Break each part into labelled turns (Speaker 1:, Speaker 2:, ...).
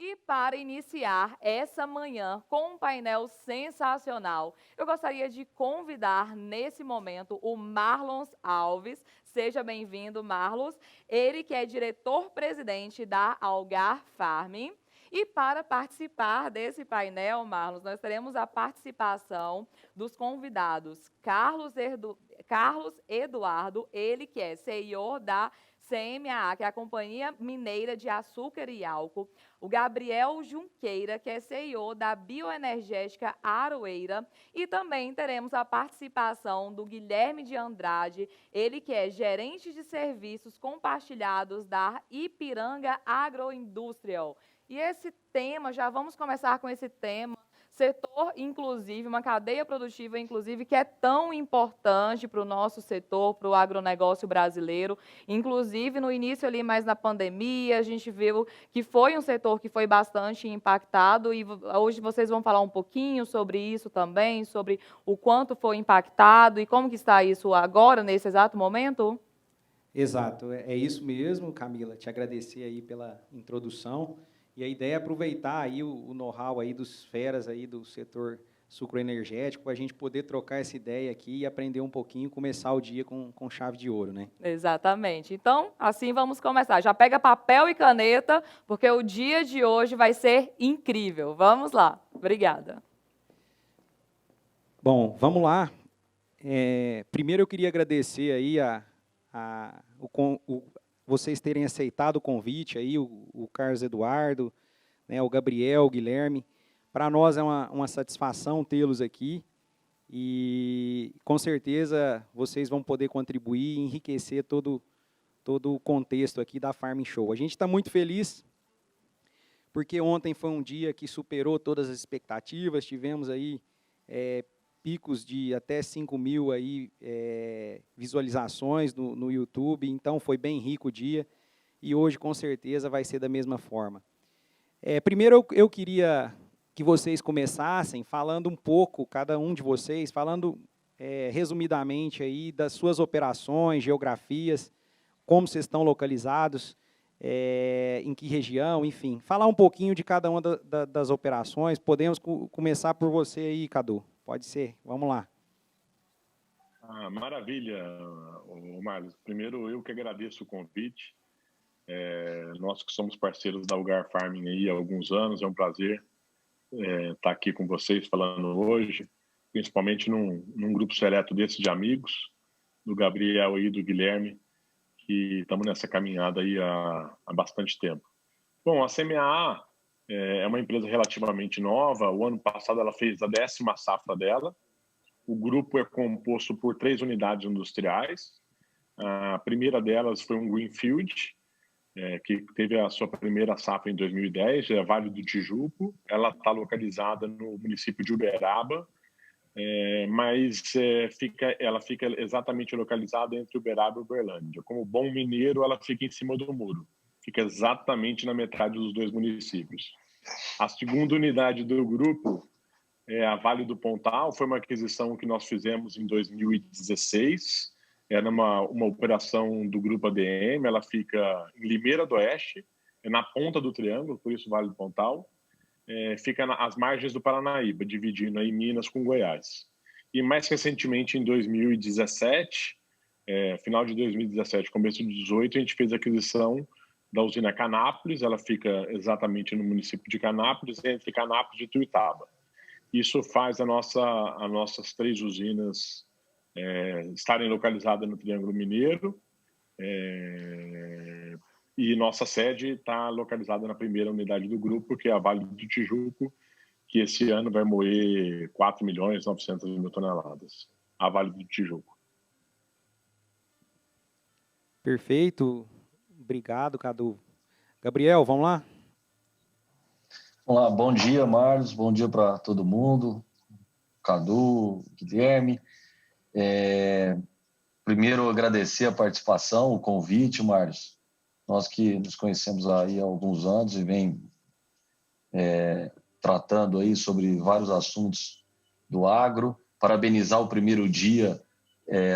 Speaker 1: E para iniciar essa manhã com um painel sensacional, eu gostaria de convidar nesse momento o Marlons Alves. Seja bem-vindo, Marlos. Ele que é diretor-presidente da Algar Farming. E para participar desse painel, Marlos, nós teremos a participação dos convidados Carlos Eduardo, ele que é CEO da CMAA, que é a Companhia Mineira de Açúcar e Álcool, o Gabriel Junqueira, que é CEO da Bioenergética Aroeira, e também teremos a participação do Guilherme de Andrade, ele que é gerente de serviços compartilhados da Ipiranga Agroindustrial. E esse tema, já vamos começar com esse tema, setor inclusive, uma cadeia produtiva inclusive que é tão importante para o nosso setor, para o agronegócio brasileiro. Inclusive, no início ali, mais na pandemia, a gente viu que foi um setor que foi bastante impactado e hoje vocês vão falar um pouquinho sobre isso também, sobre o quanto foi impactado e como que está isso agora, nesse exato momento?
Speaker 2: Exato, é isso mesmo, Camila. Te agradecer aí pela introdução. E a ideia é aproveitar aí o know-how aí dos feras aí do setor sucroenergético para a gente poder trocar essa ideia aqui e aprender um pouquinho, começar o dia com chave de ouro, né?
Speaker 1: Exatamente. Então, assim vamos começar. Já pega papel e caneta, porque o dia de hoje vai ser incrível. Vamos lá. Obrigada.
Speaker 2: Bom, vamos lá. Primeiro eu queria agradecer aí vocês terem aceitado o convite aí, o Carlos Eduardo, né, o Gabriel, o Guilherme. Para nós é uma satisfação tê-los aqui e com certeza vocês vão poder contribuir e enriquecer todo o contexto aqui da Farming Show. A gente está muito feliz porque ontem foi um dia que superou todas as expectativas, tivemos aí picos de até 5.000 aí, visualizações no YouTube, então foi bem rico o dia e hoje com certeza vai ser da mesma forma. Primeiro eu queria que vocês começassem falando um pouco, cada um de vocês, falando resumidamente aí das suas operações, geografias, como vocês estão localizados, em que região, enfim. Falar um pouquinho de cada uma das operações. Podemos começar por você aí, Cadu. Pode ser, vamos lá.
Speaker 3: Maravilha, Marlos. Primeiro, eu que agradeço o convite. Nós que somos parceiros da Algar Farming aí há alguns anos, é um prazer estar aqui com vocês falando hoje, principalmente num grupo seleto desses de amigos, do Gabriel e do Guilherme, que estamos nessa caminhada aí há bastante tempo. Bom, a CMAA é uma empresa relativamente nova. O ano passado ela fez a 10ª safra dela. O grupo é composto por 3 unidades industriais. A primeira delas foi um Greenfield, que teve a sua primeira safra em 2010, é a Vale do Tijuco. Ela está localizada no município de Uberaba, mas ela fica exatamente localizada entre Uberaba e Uberlândia. Como bom mineiro, ela fica em cima do muro. Fica exatamente na metade dos 2 municípios. A segunda unidade do grupo é a Vale do Pontal. Foi uma aquisição que nós fizemos em 2016. Era uma operação do Grupo ADM. Ela fica em Limeira do Oeste, na ponta do triângulo, por isso Vale do Pontal. Fica às margens do Paranaíba, dividindo aí Minas com Goiás. E mais recentemente, em 2017, final de 2017, começo de 2018, a gente fez a aquisição da usina Canápolis. Ela fica exatamente no município de Canápolis, entre Canápolis e Tuiutaba. Isso faz as nossas 3 usinas estarem localizadas no Triângulo Mineiro, e nossa sede está localizada na primeira unidade do grupo, que é a Vale do Tijuco, que esse ano vai moer 4.900.000 toneladas, a Vale do Tijuco.
Speaker 2: Perfeito. Obrigado, Cadu. Gabriel, vamos lá?
Speaker 4: Vamos lá, bom dia, Marlos, bom dia para todo mundo, Cadu, Guilherme. Primeiro, agradecer a participação, o convite, Marlos. Nós que nos conhecemos aí há alguns anos e vem tratando aí sobre vários assuntos do agro. Parabenizar o primeiro dia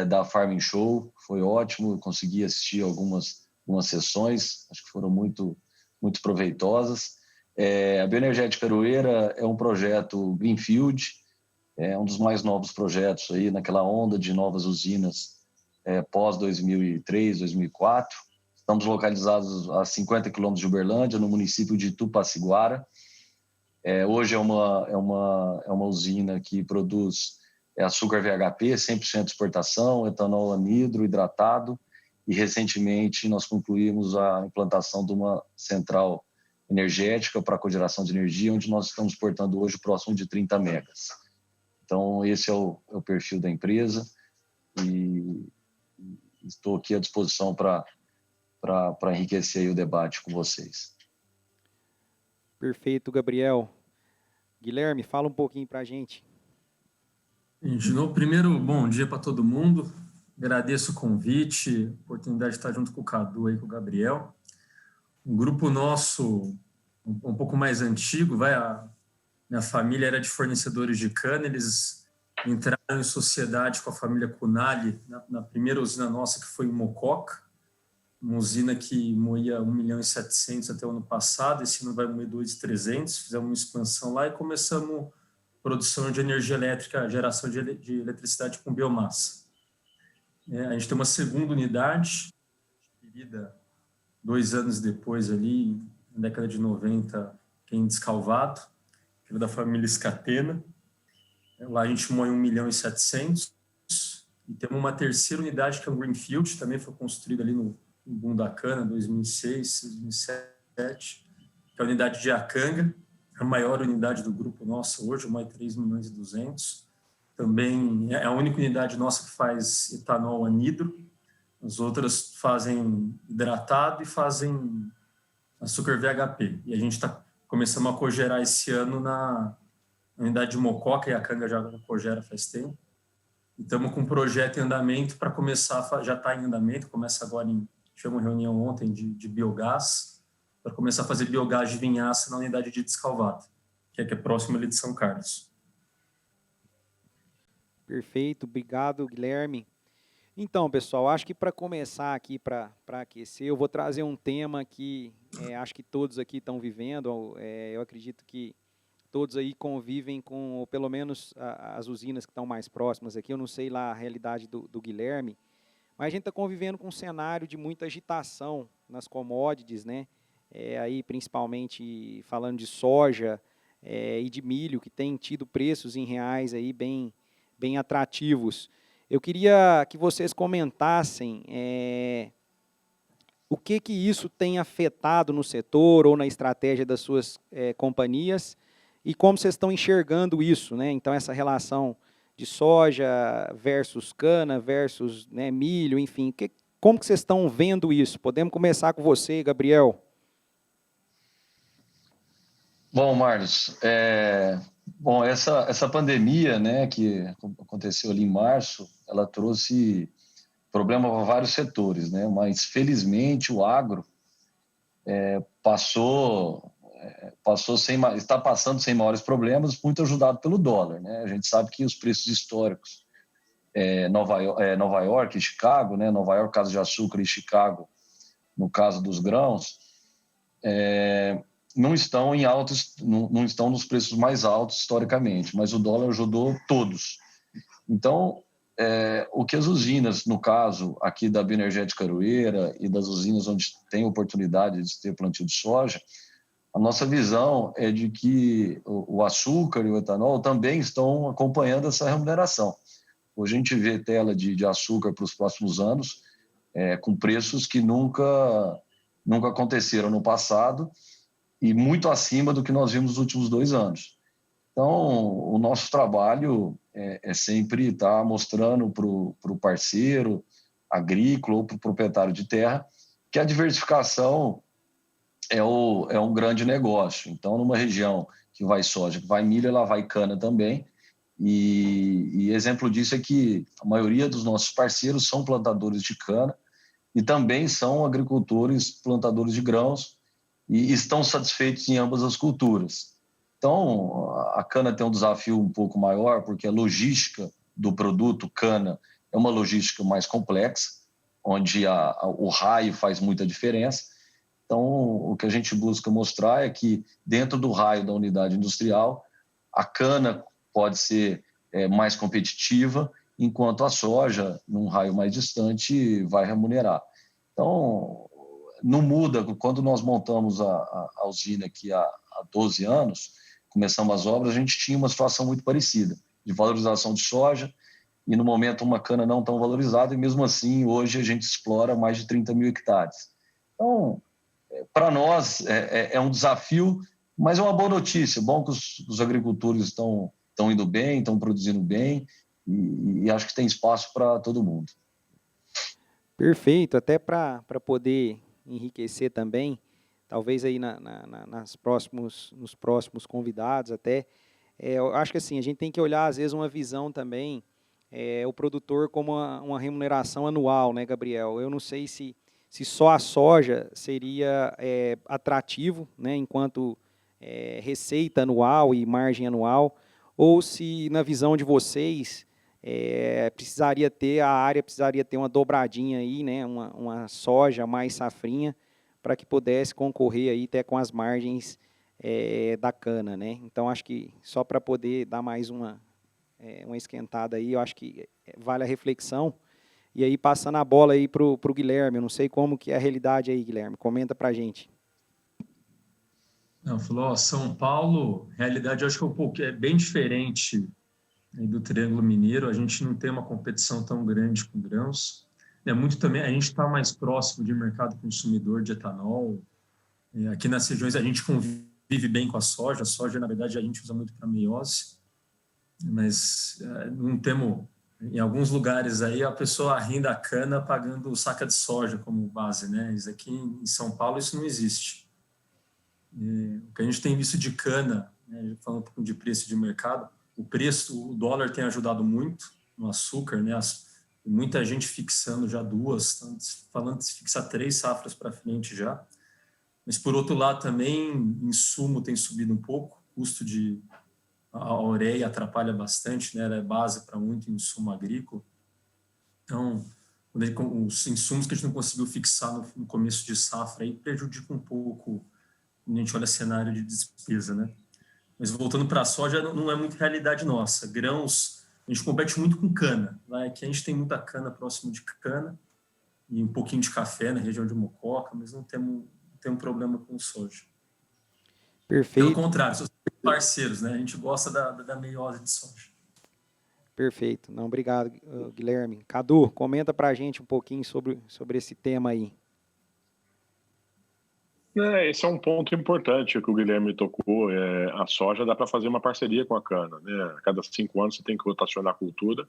Speaker 4: da Farming Show, foi ótimo, eu consegui assistir algumas sessões, acho que foram muito, muito proveitosas. A Bioenergética Aroeira é um projeto Greenfield, é um dos mais novos projetos aí naquela onda de novas usinas pós 2003, 2004. Estamos localizados a 50 quilômetros de Uberlândia, no município de Tupaciguara. Hoje é uma usina que produz açúcar VHP, 100% exportação, etanol anidro hidratado, e recentemente nós concluímos a implantação de uma central energética para cogeração de energia, onde nós estamos exportando hoje próximo de 30 megas. Então, esse é o perfil da empresa e estou aqui à disposição para enriquecer aí o debate com vocês.
Speaker 2: Perfeito, Gabriel. Guilherme, fala um pouquinho para a gente.
Speaker 5: De novo, primeiro, bom dia para todo mundo. Agradeço o convite, a oportunidade de estar junto com o Cadu e com o Gabriel. Um grupo nosso, um pouco mais antigo, minha família era de fornecedores de cana, eles entraram em sociedade com a família Cunali na primeira usina nossa, que foi em Mococa, uma usina que moía 1.700.000 até o ano passado, esse ano vai moer 2.300.000, fizemos uma expansão lá e começamos produção de energia elétrica, geração de eletricidade com biomassa. A gente tem uma segunda unidade, adquirida 2 anos depois, ali, na década de 90, em Descalvado, que era da família Scatena. Lá a gente moe 1.700.000. E temos uma terceira unidade, que é um Greenfield, também foi construída ali no boom da cana, 2006, 2007, que é a unidade de Acanga, a maior unidade do grupo nosso hoje, moe 3.200.000. Também é a única unidade nossa que faz etanol anidro. As outras fazem hidratado e fazem açúcar VHP. E a gente está começando a cogerar esse ano na unidade de Mococa, e a Acanga já cogera faz tempo. E estamos com um projeto em andamento para começar, já está em andamento, começa agora tivemos uma reunião ontem de biogás, para começar a fazer biogás de vinhaça na unidade de Descalvado, que é próxima ali de São Carlos.
Speaker 2: Perfeito, obrigado, Guilherme. Então, pessoal, acho que para começar aqui, para aquecer, eu vou trazer um tema que acho que todos aqui estão vivendo, eu acredito que todos aí convivem com, ou pelo menos as usinas que estão mais próximas aqui, eu não sei lá a realidade do Guilherme, mas a gente está convivendo com um cenário de muita agitação nas commodities, né? Aí principalmente falando de soja e de milho, que tem tido preços em reais aí bem atrativos. Eu queria que vocês comentassem o que isso tem afetado no setor ou na estratégia das suas companhias e como vocês estão enxergando isso, né? Então, essa relação de soja versus cana versus milho, enfim, como que vocês estão vendo isso? Podemos começar com você, Gabriel.
Speaker 4: Bom, Marlos, essa pandemia, né, que aconteceu ali em março, ela trouxe problema para vários setores, né, mas felizmente o agro está passando sem maiores problemas, muito ajudado pelo dólar, né? A gente sabe que os preços históricos, Nova York e Chicago, né, Nova York, no caso de açúcar, e Chicago, no caso dos grãos, não estão em altos, não estão nos preços mais altos historicamente, mas o dólar ajudou todos. Então, o que as usinas, no caso aqui da Bioenergética Aroeira e das usinas onde tem oportunidade de ter plantio de soja, a nossa visão é de que o açúcar e o etanol também estão acompanhando essa remuneração. Hoje a gente vê tela de açúcar para os próximos anos com preços que nunca aconteceram no passado e muito acima do que nós vimos nos últimos 2 anos. Então, o nosso trabalho é sempre estar mostrando para o parceiro agrícola ou para o proprietário de terra que a diversificação é um grande negócio. Então, numa região que vai soja, que vai milho, ela vai cana também. E exemplo disso é que a maioria dos nossos parceiros são plantadores de cana e também são agricultores plantadores de grãos e estão satisfeitos em ambas as culturas. Então, a cana tem um desafio um pouco maior, porque a logística do produto cana é uma logística mais complexa, onde o raio faz muita diferença. Então, o que a gente busca mostrar é que, dentro do raio da unidade industrial, a cana pode ser mais competitiva, enquanto a soja, num raio mais distante, vai remunerar. Então, não muda. Quando nós montamos a usina aqui há 12 anos, começamos as obras, a gente tinha uma situação muito parecida, de valorização de soja, e no momento uma cana não tão valorizada, e mesmo assim, hoje a gente explora mais de 30 mil hectares. Então, para nós é um desafio, mas é uma boa notícia. Bom que os agricultores estão indo bem, estão produzindo bem, e acho que tem espaço para todo mundo.
Speaker 2: Perfeito, até para poder enriquecer também, talvez aí nos próximos convidados até, eu acho que assim, a gente tem que olhar às vezes uma visão também, o produtor como uma remuneração anual, né, Gabriel? Eu não sei se só a soja seria atrativo, né, enquanto receita anual e margem anual, ou se na visão de vocês a área precisaria ter uma dobradinha aí, né, uma soja mais safrinha, para que pudesse concorrer aí até com as margens da cana, né? Então acho que só para poder dar mais uma esquentada aí, eu acho que vale a reflexão. E aí passando a bola aí pro Guilherme, eu não sei como que é a realidade aí, Guilherme, comenta para a gente.
Speaker 5: Não, falou, São Paulo, realidade eu acho que é bem diferente do Triângulo Mineiro. A gente não tem uma competição tão grande com grãos. Muito também, a gente está mais próximo de mercado consumidor de etanol. Aqui nas regiões a gente convive bem com a soja. A soja, na verdade, a gente usa muito para meiose, mas não temos. Em alguns lugares aí a pessoa arrenda a cana pagando saca de soja como base, né? Isso aqui em São Paulo isso não existe. O que a gente tem visto de cana, né, falando um pouco de preço de mercado, o dólar tem ajudado muito no açúcar, né? Muita gente fixando já 2, falando de fixar 3 safras para frente já. Mas por outro lado também insumo tem subido um pouco, custo de a ureia atrapalha bastante, né? Ela é base para muito insumo agrícola. Então, os insumos que a gente não conseguiu fixar no começo de safra aí prejudica um pouco quando a gente olha cenário de despesa, né? Mas voltando para a soja, não é muito realidade nossa. Grãos, a gente compete muito com cana. Aqui a gente tem muita cana próximo de cana e um pouquinho de café na região de Mococa, mas não temos problema com soja.
Speaker 2: Perfeito.
Speaker 5: Pelo contrário, somos parceiros, né? A gente gosta da meiose de soja.
Speaker 2: Perfeito. Não, obrigado, Guilherme. Cadu, comenta para a gente um pouquinho sobre esse tema aí.
Speaker 3: Esse é um ponto importante que o Guilherme tocou. A soja dá para fazer uma parceria com a cana, né? A cada 5 anos você tem que rotacionar a cultura,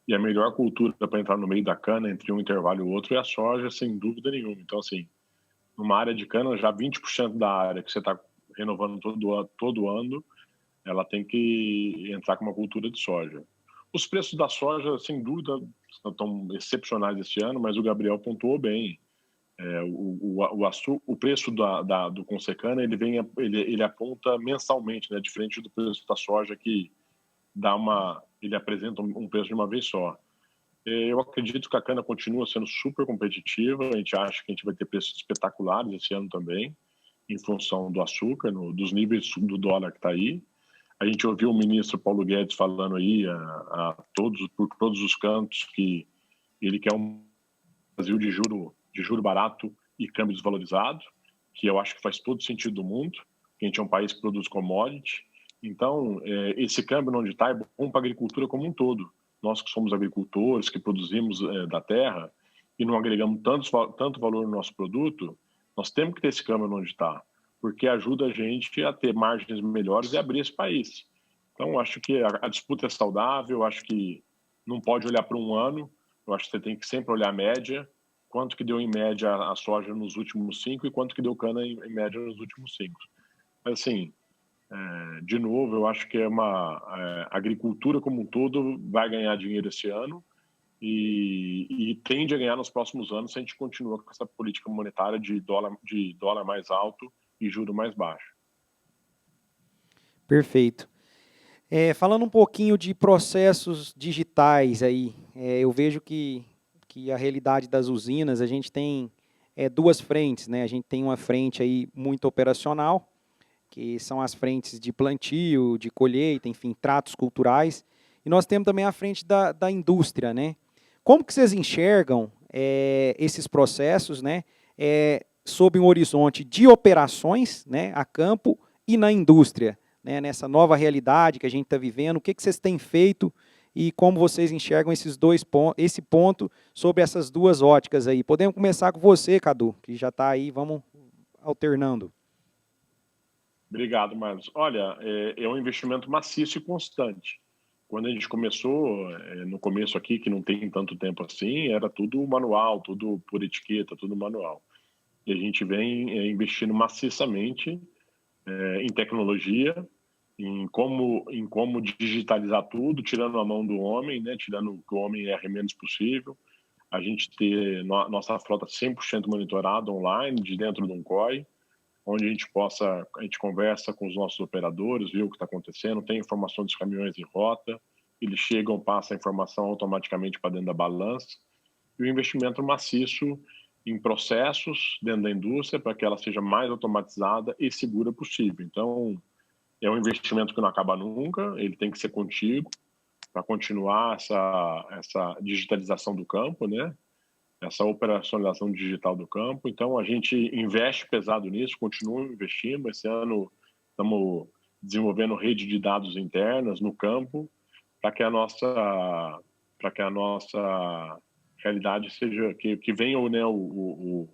Speaker 3: e a melhor cultura para entrar no meio da cana, entre um intervalo e o outro, é a soja, sem dúvida nenhuma. Então, assim, numa área de cana, já 20% da área que você está renovando todo ano, ela tem que entrar com uma cultura de soja. Os preços da soja, sem dúvida, estão excepcionais este ano, mas o Gabriel pontuou bem. O preço do Consecana ele aponta mensalmente, né? Diferente do preço da soja, que ele apresenta um preço de uma vez só. Eu acredito que a cana continua sendo super competitiva. A gente acha que a gente vai ter preços espetaculares esse ano também, em função do açúcar, dos níveis do dólar que está aí. A gente ouviu o ministro Paulo Guedes falando aí por todos os cantos que ele quer um Brasil de juro barato e câmbio desvalorizado, que eu acho que faz todo sentido do mundo, que a gente é um país que produz commodity. Então, esse câmbio onde está é bom para a agricultura como um todo. Nós que somos agricultores, que produzimos da terra e não agregamos tanto valor no nosso produto, nós temos que ter esse câmbio onde está, porque ajuda a gente a ter margens melhores e abrir esse país. Então, acho que a disputa é saudável, acho que não pode olhar para um ano, eu acho que você tem que sempre olhar a média, quanto que deu em média a soja nos últimos 5 e quanto que deu cana em média nos últimos 5. Mas, assim, de novo, eu acho que a agricultura como um todo vai ganhar dinheiro esse ano e tende a ganhar nos próximos anos se a gente continua com essa política monetária de dólar mais alto e juro mais baixo.
Speaker 2: Perfeito. Falando um pouquinho de processos digitais aí, eu vejo que a realidade das usinas, a gente tem duas frentes, né? A gente tem uma frente aí muito operacional, que são as frentes de plantio, de colheita, enfim, tratos culturais. E nós temos também a frente da indústria, né? Como que vocês enxergam esses processos, né? Sob um horizonte de operações, né, a campo e na indústria, né? Nessa nova realidade que a gente está vivendo, o que vocês têm feito e como vocês enxergam esse ponto sobre essas duas óticas aí? Podemos começar com você, Cadu, que já está aí, vamos alternando.
Speaker 3: Obrigado, Marlos. Olha, é um investimento maciço e constante. Quando a gente começou, no começo aqui, que não tem tanto tempo assim, era tudo manual, tudo por etiqueta, tudo manual. E a gente vem investindo maciçamente em tecnologia, em como digitalizar tudo, tirando a mão do homem, né? Tirando que o homem erre menos possível. A gente ter nossa frota 100% monitorada online, de dentro de um COI, onde a gente conversa com os nossos operadores, vê o que está acontecendo, tem informação dos caminhões em rota, eles chegam, passam a informação automaticamente para dentro da balança, e o investimento maciço em processos dentro da indústria para que ela seja mais automatizada e segura possível. Então, é um investimento que não acaba nunca, ele tem que ser contínuo para continuar essa digitalização do campo, né? Essa operacionalização digital do campo. Então, a gente investe pesado nisso, continua investindo. Esse ano, estamos desenvolvendo rede de dados internas no campo para que a nossa realidade seja que venha, né, o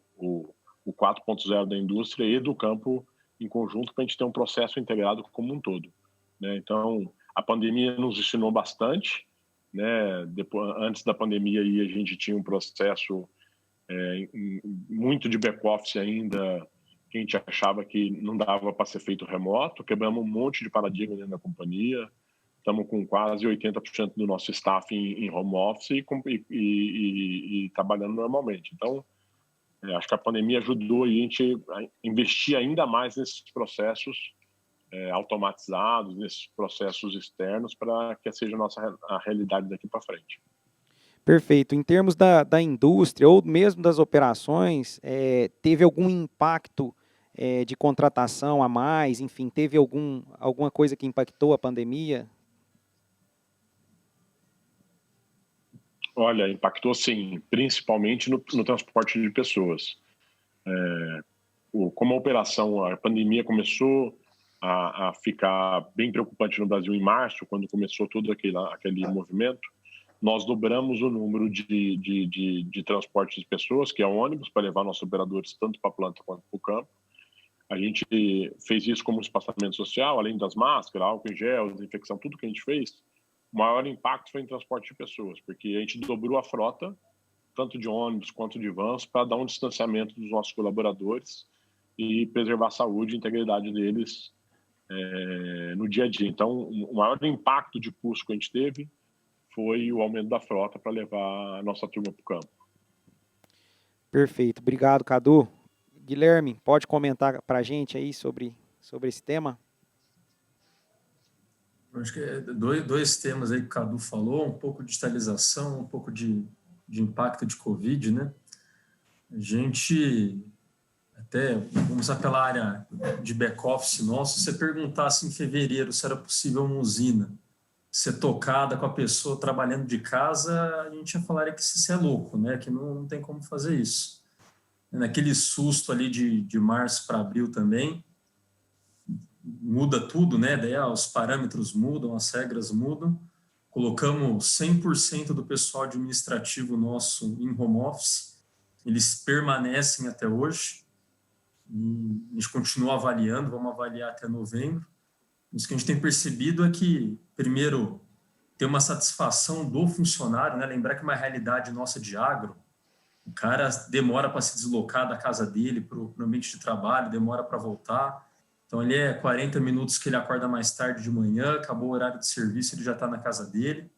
Speaker 3: 4.0 da indústria e do campo em conjunto para a gente ter um processo integrado como um todo, né? Então, a pandemia nos ensinou bastante, né? Antes da pandemia aí, a gente tinha um processo muito de back-office ainda, que a gente achava que não dava para ser feito remoto. Quebramos um monte de paradigma dentro da companhia. Estamos com quase 80% do nosso staff em home office e trabalhando normalmente. Então, acho que a pandemia ajudou a gente a investir ainda mais nesses processos automatizados, nesses processos externos, para que seja a realidade daqui para frente.
Speaker 2: Perfeito. Em termos da indústria ou mesmo das operações, teve algum impacto de contratação a mais? Enfim, teve alguma coisa que impactou a pandemia?
Speaker 3: Olha, impactou sim, principalmente no transporte de pessoas. Como a pandemia começou a ficar bem preocupante no Brasil em março, quando começou todo aquele movimento, nós dobramos o número de transporte de pessoas, que é ônibus, para levar nossos operadores tanto para a planta quanto para o campo. A gente fez isso como espaçamento social, além das máscaras, álcool em gel, desinfecção, tudo que a gente fez. O maior impacto foi em transporte de pessoas, porque a gente dobrou a frota, tanto de ônibus quanto de vans, para dar um distanciamento dos nossos colaboradores e preservar a saúde e a integridade deles no dia a dia. Então, o maior impacto de custo que a gente teve foi o aumento da frota para levar a nossa turma para o campo.
Speaker 2: Perfeito. Obrigado, Cadu. Guilherme, pode comentar para a gente aí sobre esse tema?
Speaker 5: Eu acho que dois temas aí que o Cadu falou, um pouco de digitalização, um pouco de impacto de Covid, né? A gente, até, vamos começar pela área de back-office nosso, se você perguntasse em fevereiro se era possível uma usina ser tocada com a pessoa trabalhando de casa, a gente ia falar que isso é louco, né? Que não tem como fazer isso. Naquele susto ali de março para abril também, muda tudo, né? Daí os parâmetros mudam, as regras mudam. Colocamos 100% do pessoal administrativo nosso em home office. Eles permanecem até hoje. E a gente continua avaliando, vamos avaliar até novembro. Isso que a gente tem percebido é que, primeiro, ter uma satisfação do funcionário, né? Lembrar que uma realidade nossa de agro, o cara demora para se deslocar da casa dele para o ambiente de trabalho, demora para voltar. Então, ele 40 minutos que ele acorda mais tarde de manhã, acabou o horário de serviço, ele já está na casa dele.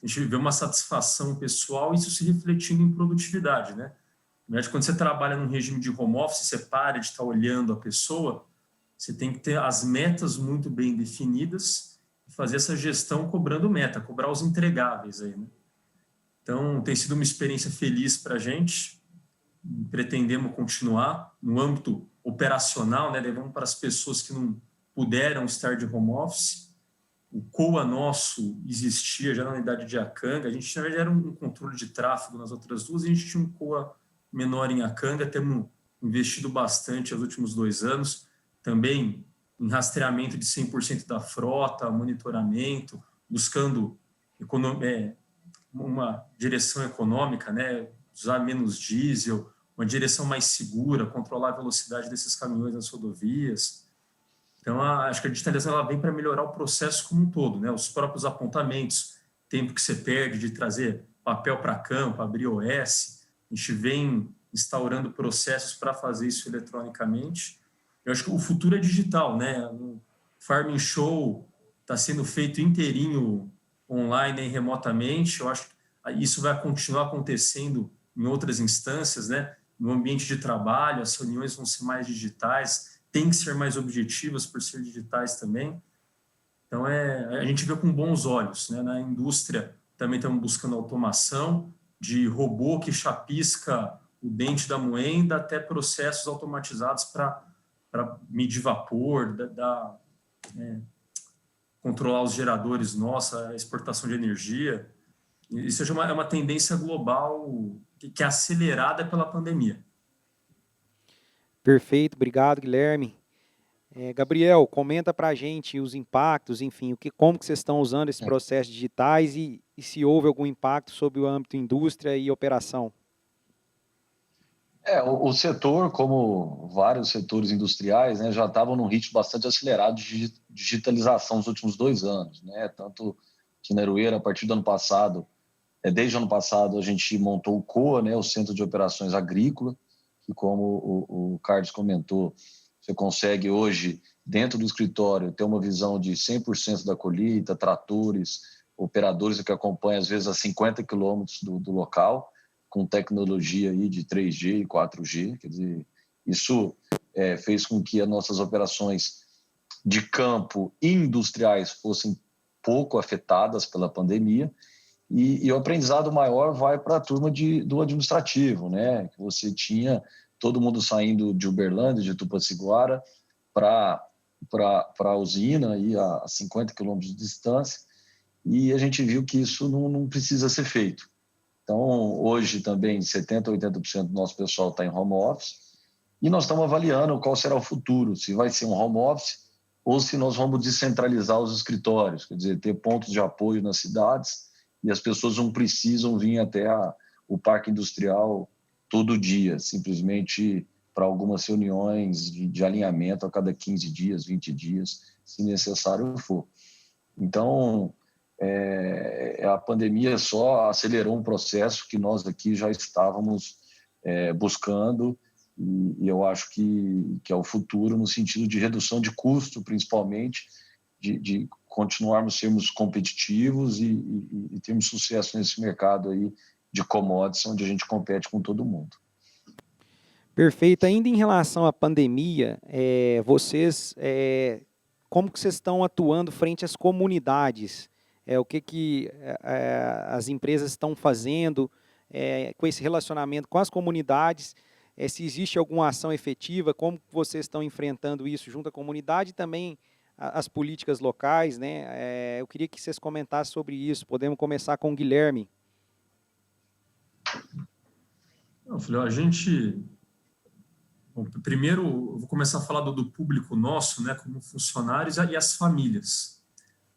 Speaker 5: A gente vê uma satisfação pessoal, isso se refletindo em produtividade, né? Quando você trabalha num regime de home office, você para de estar olhando a pessoa, você tem que ter as metas muito bem definidas e fazer essa gestão cobrando meta, cobrar os entregáveis aí, né? Então, tem sido uma experiência feliz para a gente pretendemos continuar no âmbito operacional, né? Levamos para as pessoas que não puderam estar de home office. O COA nosso existia já na unidade de Iacanga. A gente, na verdade, era um controle de tráfego nas outras duas, e a gente tinha um COA menor em Iacanga. Temos investido bastante nos últimos 2 anos, também em rastreamento de 100% da frota, monitoramento, buscando uma direção econômica, né? Usar menos diesel, uma direção mais segura, controlar a velocidade desses caminhões nas rodovias. Então, acho que a digitalização ela vem para melhorar o processo como um todo, né? Os próprios apontamentos, tempo que você perde de trazer papel para campo, abrir OS, a gente vem instaurando processos para fazer isso eletronicamente. Eu acho que o futuro é digital, né? O Farming Show está sendo feito inteirinho online e remotamente. Eu acho que isso vai continuar acontecendo em outras instâncias, né? No ambiente de trabalho, as reuniões vão ser mais digitais, tem que ser mais objetivas por ser digitais também. Então, a gente vê com bons olhos, né? Na indústria também estamos buscando automação, de robô que chapisca o dente da moenda até processos automatizados para medir vapor, controlar os geradores nossa, a exportação de energia. Isso é uma tendência global que é acelerada pela pandemia.
Speaker 2: Perfeito, obrigado, Guilherme. Gabriel, comenta para a gente os impactos, enfim, como que vocês estão usando esses processos digitais e se houve algum impacto sobre o âmbito indústria e operação.
Speaker 4: O setor, como vários setores industriais, né, já estavam num ritmo bastante acelerado de digitalização nos últimos 2 anos, né? Tanto que na Aroeira, a partir do ano passado, desde o ano passado, a gente montou o COA, né, o Centro de Operações Agrícola, que, como o Carlos comentou, você consegue hoje, dentro do escritório, ter uma visão de 100% da colheita, tratores, operadores que acompanham, às vezes, a 50 quilômetros do local, com tecnologia aí de 3G e 4G. Quer dizer, isso fez com que as nossas operações de campo industriais fossem pouco afetadas pela pandemia. E o aprendizado maior vai para a turma do administrativo, né? Que você tinha todo mundo saindo de Uberlândia, de Tupaciguara, para a usina, aí a 50 quilômetros de distância, e a gente viu que isso não precisa ser feito. Então, hoje também 70% a 80% do nosso pessoal está em home office, e nós estamos avaliando qual será o futuro, se vai ser um home office ou se nós vamos descentralizar os escritórios, quer dizer, ter pontos de apoio nas cidades, e as pessoas não precisam vir até o parque industrial todo dia, simplesmente para algumas reuniões de alinhamento a cada 15 dias, 20 dias, se necessário for. Então, a pandemia só acelerou um processo que nós aqui já estávamos buscando, e eu acho que é o futuro no sentido de redução de custo, principalmente, de continuarmos sermos competitivos e termos sucesso nesse mercado aí de commodities, onde a gente compete com todo mundo.
Speaker 2: Perfeito. Ainda em relação à pandemia, como que vocês estão atuando frente às comunidades? O que as empresas estão fazendo com esse relacionamento com as comunidades? Se existe alguma ação efetiva, como vocês estão enfrentando isso junto à comunidade e também as políticas locais, né? Eu queria que vocês comentassem sobre isso. Podemos começar com o Guilherme.
Speaker 5: Não, filho, primeiro, eu vou começar a falar do público nosso, né, como funcionários e as famílias.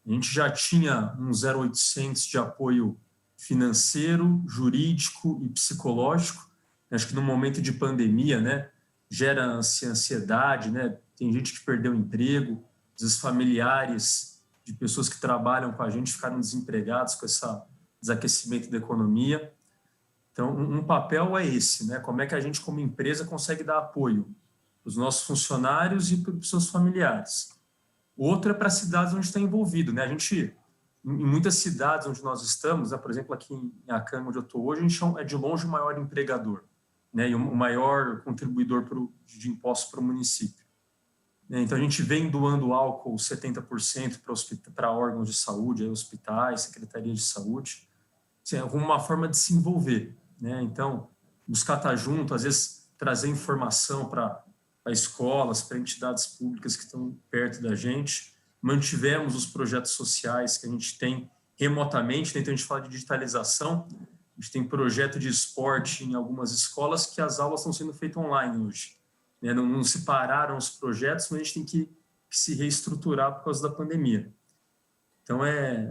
Speaker 5: A gente já tinha um 0800 de apoio financeiro, jurídico e psicológico. Acho que no momento de pandemia, né, gera ansiedade, né? Tem gente que perdeu o emprego, os familiares de pessoas que trabalham com a gente ficaram desempregados com esse desaquecimento da economia. Então, um papel é esse, né? Como é que a gente, como empresa, consegue dar apoio para os nossos funcionários e para os seus familiares. Outro é para as cidades onde está envolvido, né? A gente, em muitas cidades onde nós estamos, né? Por exemplo, aqui em Iacanga, onde eu estou hoje, a gente é de longe o maior empregador, né? E o maior contribuidor de impostos para o município. Então, a gente vem doando álcool 70% para órgãos de saúde, hospitais, secretaria de saúde, assim, alguma forma de se envolver, né? Então, buscar estar junto, às vezes trazer informação para escolas, para entidades públicas que estão perto da gente. Mantivemos os projetos sociais que a gente tem remotamente, né? Então a gente fala de digitalização, a gente tem projeto de esporte em algumas escolas que as aulas estão sendo feitas online hoje, né? Não se pararam os projetos, mas a gente tem que se reestruturar por causa da pandemia. Então,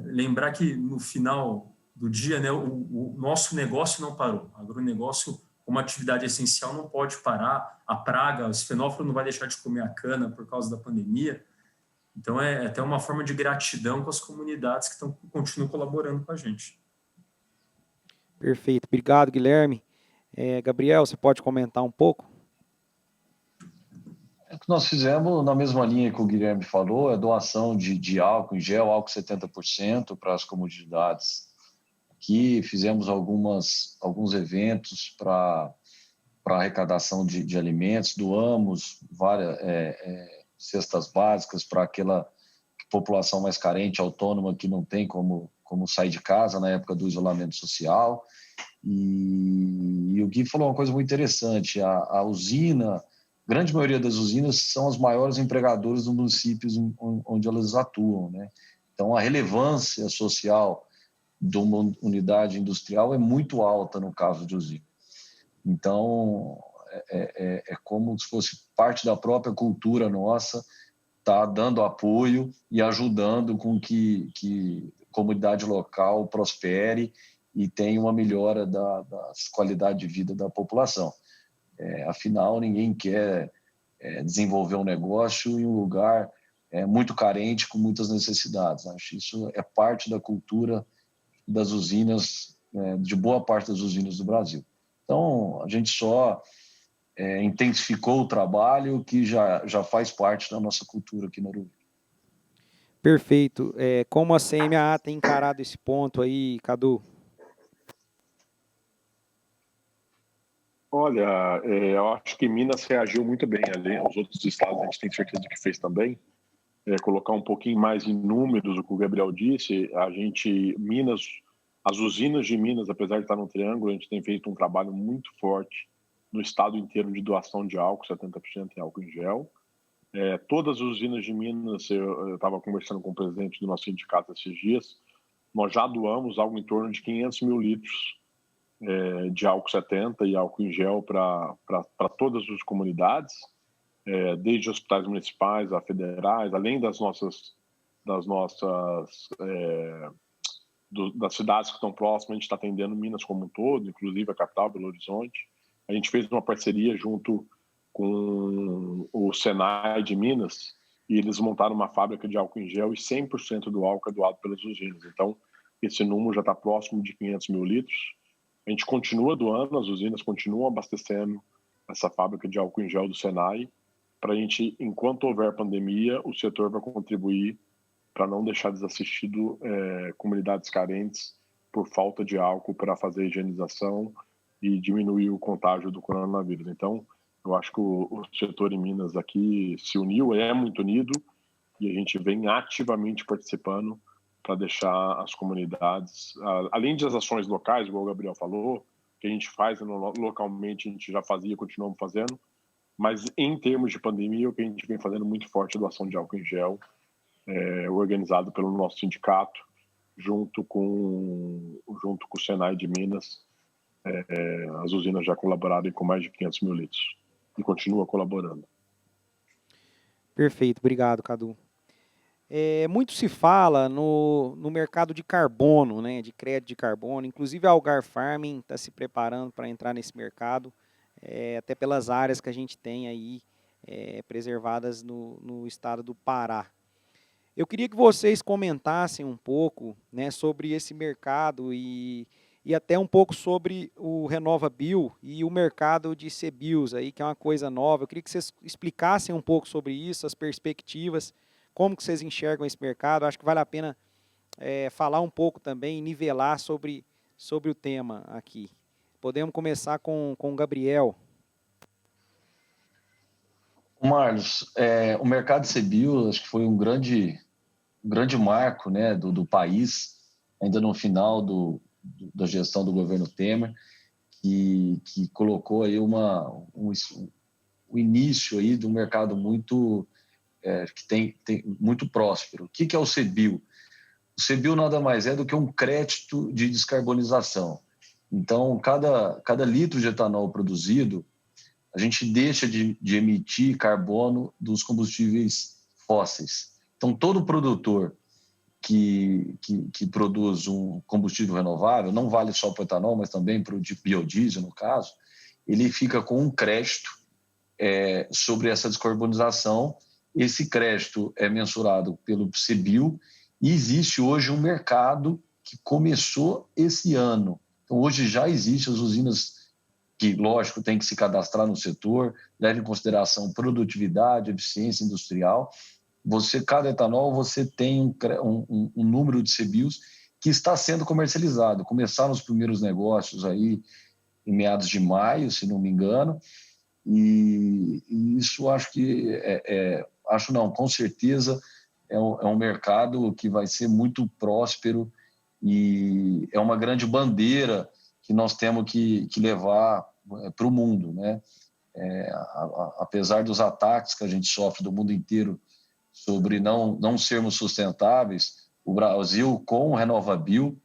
Speaker 5: lembrar que no final do dia, né, o nosso negócio não parou. O agronegócio, uma atividade essencial, não pode parar. A praga, o fenófilo não vai deixar de comer a cana por causa da pandemia. Então, é até uma forma de gratidão com as comunidades que continuam colaborando com a gente.
Speaker 2: Perfeito. Obrigado, Guilherme. Gabriel, você pode comentar um pouco?
Speaker 4: O que nós fizemos, na mesma linha que o Guilherme falou, é doação de álcool em gel, álcool 70% para as comunidades. Aqui fizemos alguns eventos para arrecadação de alimentos, doamos várias cestas básicas para aquela população mais carente, autônoma, que não tem como sair de casa na época do isolamento social. E o Gui falou uma coisa muito interessante, a usina... A grande maioria das usinas são as maiores empregadoras dos municípios onde elas atuam, né? Então, a relevância social de uma unidade industrial é muito alta no caso de usina. Então, é como se fosse parte da própria cultura nossa, tá dando apoio e ajudando com que a comunidade local prospere e tenha uma melhora da qualidade de vida da população. Afinal, ninguém quer desenvolver um negócio em um lugar muito carente, com muitas necessidades. Acho que isso é parte da cultura das usinas, de boa parte das usinas do Brasil. Então, a gente só intensificou o trabalho que já faz parte da nossa cultura aqui na Uruguai.
Speaker 2: Perfeito. Como a CMAA tem encarado esse ponto aí, Cadu?
Speaker 3: Olha, eu acho que Minas reagiu muito bem ali. Os outros estados a gente tem certeza de que fez também. Colocar um pouquinho mais em números o que o Gabriel disse, Minas, as usinas de Minas, apesar de estar no Triângulo, a gente tem feito um trabalho muito forte no estado inteiro de doação de álcool, 70% em álcool em gel. Todas as usinas de Minas, eu estava conversando com o presidente do nosso sindicato esses dias, nós já doamos algo em torno de 500 mil litros de álcool 70 e álcool em gel para todas as comunidades, desde hospitais municipais a federais, além das cidades que estão próximas. A gente está atendendo Minas como um todo, inclusive a capital, Belo Horizonte. A gente fez uma parceria junto com o Senai de Minas e eles montaram uma fábrica de álcool em gel e 100% do álcool é doado pelas usinas. Então, esse número já está próximo de 500 mil litros. A gente continua doando, as usinas continuam abastecendo essa fábrica de álcool em gel do Senai, para a gente, enquanto houver pandemia, o setor vai contribuir para não deixar desassistido comunidades carentes por falta de álcool para fazer a higienização e diminuir o contágio do coronavírus. Então, eu acho que o setor em Minas aqui se uniu, é muito unido, e a gente vem ativamente participando para deixar as comunidades, além das ações locais, igual o Gabriel falou, que a gente faz localmente, a gente já fazia, continuamos fazendo, mas em termos de pandemia, o que a gente vem fazendo muito forte é a doação de álcool em gel, organizado pelo nosso sindicato, junto com o Senai de Minas. As usinas já colaboraram com mais de 500 mil litros e continua colaborando.
Speaker 2: Perfeito, obrigado, Cadu. Muito se fala no mercado de carbono, né, de crédito de carbono, inclusive a Algar Farming está se preparando para entrar nesse mercado, até pelas áreas que a gente tem aí preservadas no estado do Pará. Eu queria que vocês comentassem um pouco, né, sobre esse mercado e até um pouco sobre o RenovaBio e o mercado de CBIOS, aí, que é uma coisa nova. Eu queria que vocês explicassem um pouco sobre isso, as perspectivas, como que vocês enxergam esse mercado. Acho que vale a pena falar um pouco também, nivelar sobre o tema aqui. Podemos começar com o Gabriel.
Speaker 4: Marlos, o mercado de CBIOS acho que foi um grande marco, né, do país, ainda no final da gestão do governo Temer, que colocou aí o início aí de um mercado muito que tem muito próspero. O que é o CBIO? O CBIO nada mais é do que um crédito de descarbonização. Então, cada litro de etanol produzido, a gente deixa de emitir carbono dos combustíveis fósseis. Então, todo produtor que produz um combustível renovável, não vale só para o etanol, mas também para o biodiesel, no caso, ele fica com um crédito sobre essa descarbonização. Esse crédito é mensurado pelo CBIO e existe hoje um mercado que começou esse ano. Então, hoje já existem as usinas que, lógico, tem que se cadastrar no setor, leva em consideração produtividade, eficiência industrial. Cada etanol, você tem um número de CBIOs que está sendo comercializado. Começaram os primeiros negócios aí em meados de maio, se não me engano, e isso acho que com certeza é um mercado que vai ser muito próspero e é uma grande bandeira que nós temos que levar para o mundo, né? Apesar dos ataques que a gente sofre do mundo inteiro sobre não sermos sustentáveis, o Brasil, com o RenovaBio,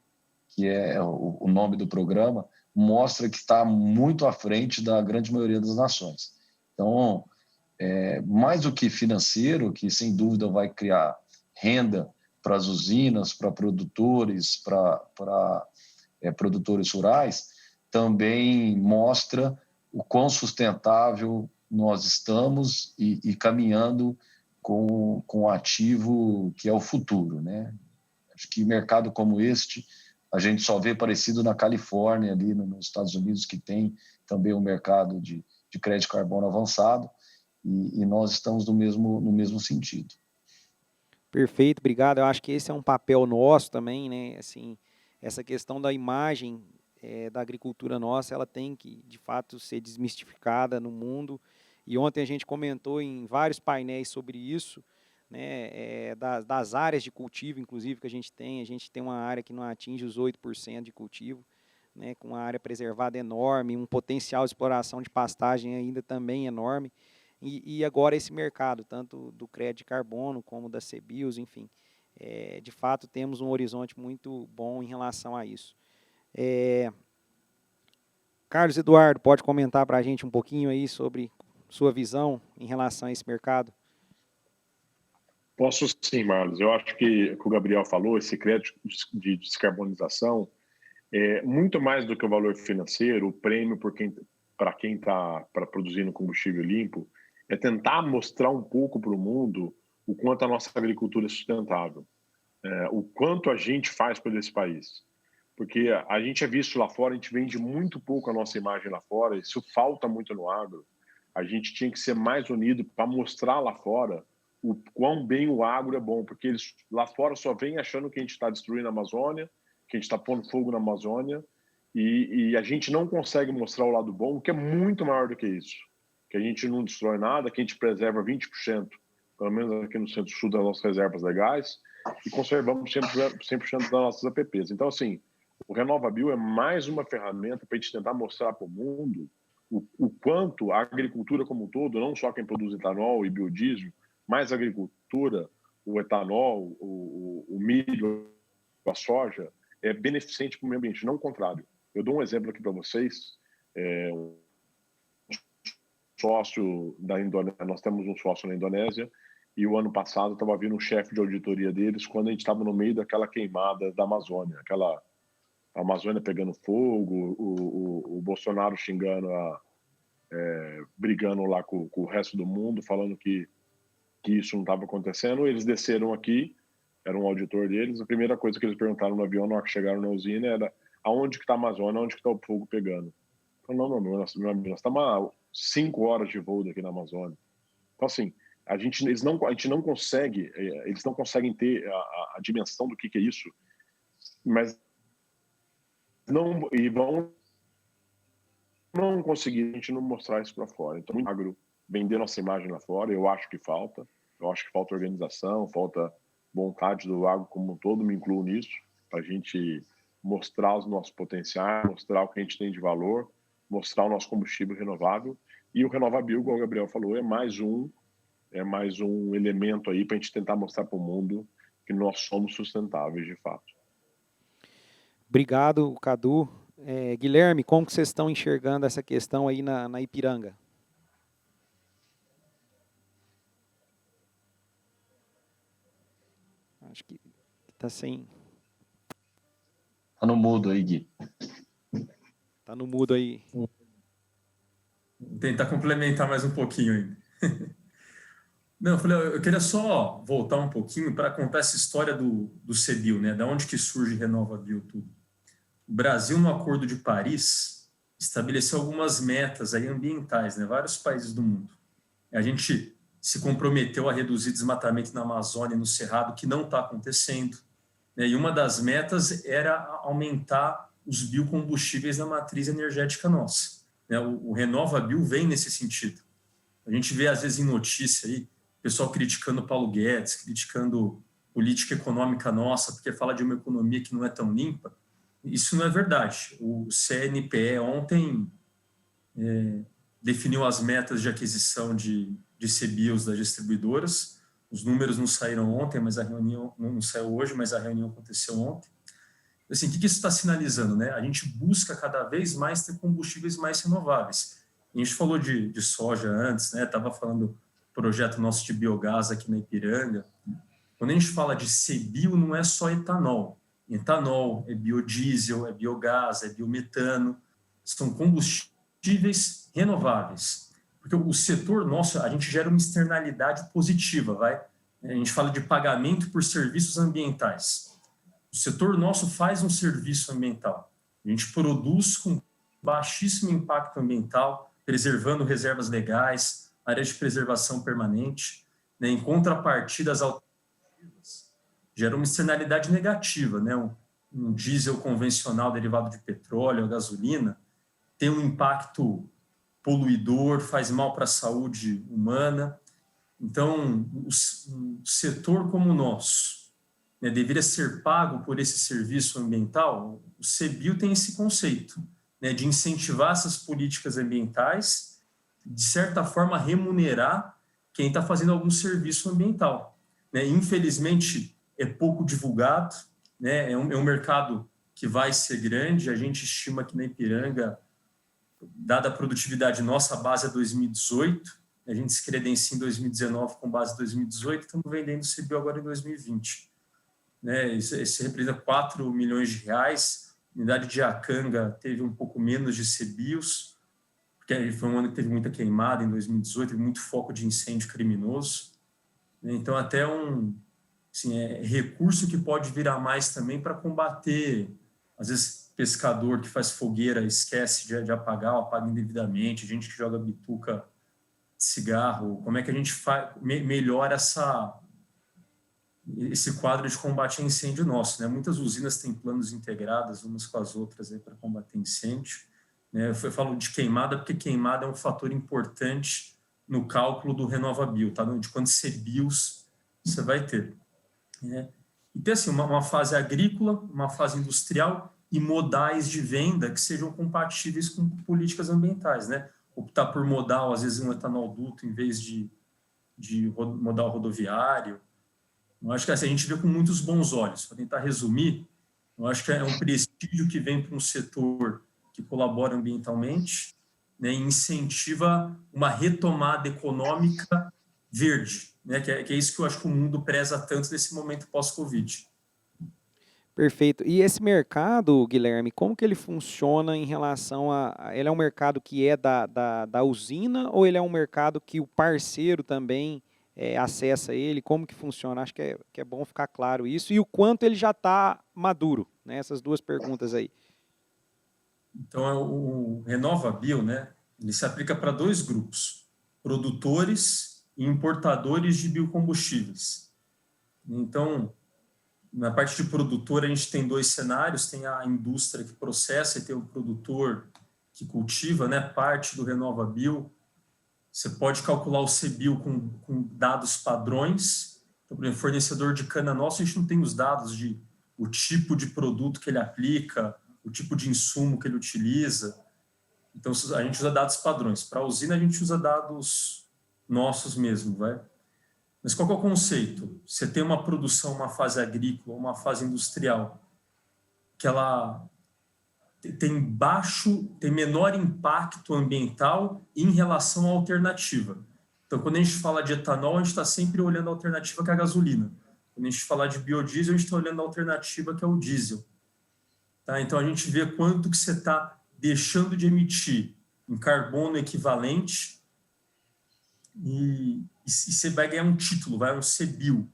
Speaker 4: que é o nome do programa, mostra que está muito à frente da grande maioria das nações. Então, mais do que financeiro, que sem dúvida vai criar renda para as usinas, para produtores, para produtores rurais, também mostra o quão sustentável nós estamos e caminhando com o ativo que é o futuro, né? Acho que mercado como este a gente só vê parecido na Califórnia, ali nos Estados Unidos, que tem também um mercado de crédito de carbono avançado, e nós estamos no mesmo sentido.
Speaker 2: Perfeito, obrigado. Eu acho que esse é um papel nosso também, né? Assim, essa questão da imagem da agricultura nossa, ela tem que, de fato, ser desmistificada no mundo. E ontem a gente comentou em vários painéis sobre isso, né? Das áreas de cultivo, inclusive, que a gente tem uma área que não atinge os 8% de cultivo, né? Com uma área preservada enorme, um potencial de exploração de pastagem ainda também enorme. E agora esse mercado, tanto do crédito de carbono como da CBIOS, enfim, de fato temos um horizonte muito bom em relação a isso. Carlos Eduardo, pode comentar para a gente um pouquinho aí sobre sua visão em relação a esse mercado?
Speaker 3: Posso sim, Marlos. Eu acho que o Gabriel falou, esse crédito de descarbonização é muito mais do que o valor financeiro, o prêmio para quem está produzindo combustível limpo, é tentar mostrar um pouco para o mundo o quanto a nossa agricultura é sustentável, o quanto a gente faz por esse país. Porque a gente é visto lá fora, a gente vende muito pouco a nossa imagem lá fora, isso falta muito no agro. A gente tinha que ser mais unido para mostrar lá fora o quão bem o agro é bom, porque eles lá fora só vêm achando que a gente está destruindo a Amazônia, que a gente está pondo fogo na Amazônia, e a gente não consegue mostrar o lado bom, que é muito maior do que isso. Que a gente não destrói nada, que a gente preserva 20%, pelo menos aqui no centro-sul, das nossas reservas legais, e conservamos 100% das nossas APPs. Então, assim, o RenovaBio é mais uma ferramenta para a gente tentar mostrar para o mundo o quanto a agricultura como um todo, não só quem produz etanol e biodiesel, mas a agricultura, o etanol, o milho, a soja, é beneficente para o meio ambiente, não o contrário. Eu dou um exemplo aqui para vocês. Um sócio da Indonésia, nós temos um sócio na Indonésia, e o ano passado estava vindo um chefe de auditoria deles quando a gente estava no meio daquela queimada da Amazônia, a Amazônia pegando fogo, o Bolsonaro xingando, brigando lá com o resto do mundo, falando que isso não estava acontecendo. Eles desceram aqui, era um auditor deles, a primeira coisa que eles perguntaram no avião na hora que chegaram na usina era: aonde que está a Amazônia, aonde que está o fogo pegando? Eu falei, não, nós estamos a 5 horas de voo daqui na Amazônia. Então, assim, a gente não consegue, eles não conseguem ter a dimensão do que é isso, mas não conseguir a gente não mostrar isso para fora. Então, muito agro vender nossa imagem lá fora, eu acho que falta organização, falta vontade do agro como um todo, me incluo nisso, para a gente mostrar os nossos potenciais, mostrar o que a gente tem de valor, mostrar o nosso combustível renovável. E o RenovaBio, como o Gabriel falou, é mais um elemento aí para a gente tentar mostrar para o mundo que nós somos sustentáveis de fato.
Speaker 2: Obrigado, Cadu. Guilherme, como que vocês estão enxergando essa questão aí na Ipiranga? Acho que está sem...
Speaker 4: Está no mudo aí, Gui.
Speaker 2: Está no mudo aí.
Speaker 5: Vou tentar complementar mais um pouquinho ainda. Não, eu queria só voltar um pouquinho para contar essa história do CBIO, né? Da onde que surge RenovaBio tudo. O Brasil, no Acordo de Paris, estabeleceu algumas metas aí ambientais, né? Vários países do mundo. A gente se comprometeu a reduzir desmatamento na Amazônia e no Cerrado, que não está acontecendo, né? E uma das metas era aumentar os biocombustíveis na matriz energética nossa, né? O RenovaBio vem nesse sentido. A gente vê, às vezes, em notícia aí, o pessoal criticando Paulo Guedes, criticando política econômica nossa, porque fala de uma economia que não é tão limpa. Isso não é verdade. O CNPE ontem definiu as metas de aquisição de CBIOs das distribuidoras. Os números não saíram ontem, mas a reunião não saiu hoje, mas a reunião aconteceu ontem. Assim, o que isso está sinalizando, né? A gente busca cada vez mais ter combustíveis mais renováveis. A gente falou de soja antes, né? Estava falando do projeto nosso de biogás aqui na Ipiranga. Quando a gente fala de CBIO, não é só etanol. Etanol é biodiesel, é biogás, é biometano. São combustíveis renováveis. Porque o setor nosso, a gente gera uma externalidade positiva, vai? A gente fala de pagamento por serviços ambientais. O setor nosso faz um serviço ambiental. A gente produz com baixíssimo impacto ambiental, preservando reservas legais, áreas de preservação permanente, né? Em contrapartida, as alternativas geram uma externalidade negativa, né? Um diesel convencional derivado de petróleo, a gasolina, tem um impacto poluidor, faz mal para a saúde humana. Então, um setor como o nosso, né, deveria ser pago por esse serviço ambiental. O CBIO tem esse conceito, né, de incentivar essas políticas ambientais, de certa forma remunerar quem está fazendo algum serviço ambiental, né? Infelizmente, é pouco divulgado, né? É um mercado que vai ser grande. A gente estima que na Ipiranga, dada a produtividade nossa, a base é 2018, a gente se credencia em 2019 com base em 2018, estamos vendendo CBIO agora em 2020. Né? Isso representa 4 milhões de reais. A unidade de Acanga teve um pouco menos de CBIOs, porque foi um ano que teve muita queimada em 2018, teve muito foco de incêndio criminoso. Então, até assim, recurso que pode virar mais também para combater, às vezes, pescador que faz fogueira, esquece de apagar, ou apaga indevidamente, gente que joga bituca de cigarro. Como é que a gente melhora esse quadro de combate a incêndio nosso, né? Muitas usinas têm planos integrados umas com as outras para combater incêndio, né? Eu falo de queimada porque queimada é um fator importante no cálculo do RenovaBio, tá? De quantos CBIOs você vai ter, né? E ter assim, uma fase agrícola, uma fase industrial e modais de venda que sejam compatíveis com políticas ambientais, né? Optar por modal, às vezes um etanol duto em vez de modal rodoviário. Eu acho que assim, a gente vê com muitos bons olhos. Para tentar resumir, eu acho que é um prestígio que vem para um setor que colabora ambientalmente, né, e incentiva uma retomada econômica verde, né, que é isso que eu acho que o mundo preza tanto nesse momento pós-Covid.
Speaker 2: Perfeito. E esse mercado, Guilherme, como que ele funciona em relação ele é um mercado que é da usina ou ele é um mercado que o parceiro também acessa ele? Como que funciona? Acho que é bom ficar claro isso. E o quanto ele já está maduro, né? Essas duas perguntas aí.
Speaker 5: Então, o RenovaBio, né, ele se aplica para 2 grupos, produtores e importadores de biocombustíveis. Então, na parte de produtor, a gente tem 2 cenários, tem a indústria que processa e tem o produtor que cultiva, né, parte do RenovaBio. Você pode calcular o CBIO com dados padrões. Então, por exemplo, fornecedor de cana nosso, a gente não tem os dados de o tipo de produto que ele aplica, o tipo de insumo que ele utiliza. Então, a gente usa dados padrões. Para a usina, a gente usa dados nossos mesmo, vai? Mas qual que é o conceito? Você tem uma produção, uma fase agrícola, uma fase industrial, que ela tem menor impacto ambiental em relação à alternativa. Então, quando a gente fala de etanol, a gente está sempre olhando a alternativa que é a gasolina. Quando a gente fala de biodiesel, a gente está olhando a alternativa que é o diesel. Tá? Então, a gente vê quanto que você está deixando de emitir em carbono equivalente e você vai ganhar um título, vai um CBIO.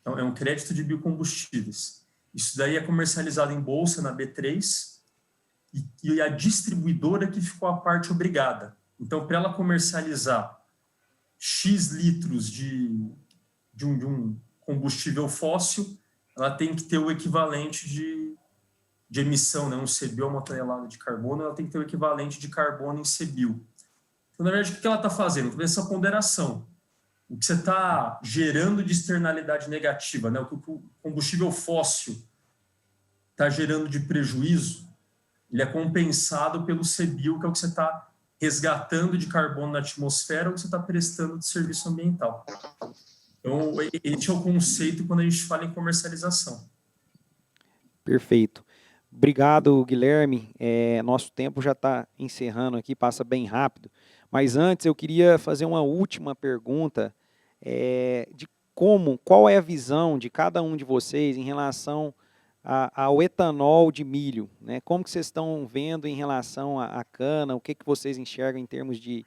Speaker 5: Então, é um crédito de biocombustíveis. Isso daí é comercializado em bolsa, na B3, e a distribuidora que ficou a parte obrigada. Então, para ela comercializar X litros de um combustível fóssil, ela tem que ter o equivalente de emissão, né? Um CBIO, uma tonelada de carbono, ela tem que ter o equivalente de carbono em CBIO. Então, na verdade, o que ela está fazendo? Essa ponderação. O que você está gerando de externalidade negativa, né? O que o combustível fóssil está gerando de prejuízo, ele é compensado pelo CBIO, que é o que você está resgatando de carbono na atmosfera, ou que você está prestando de serviço ambiental. Então, esse é o conceito quando a gente fala em comercialização.
Speaker 2: Perfeito. Obrigado, Guilherme. Nosso tempo já está encerrando aqui, passa bem rápido. Mas antes eu queria fazer uma última pergunta de qual é a visão de cada um de vocês em relação ao etanol de milho, né? Como que vocês estão vendo em relação à cana? O que vocês enxergam em termos de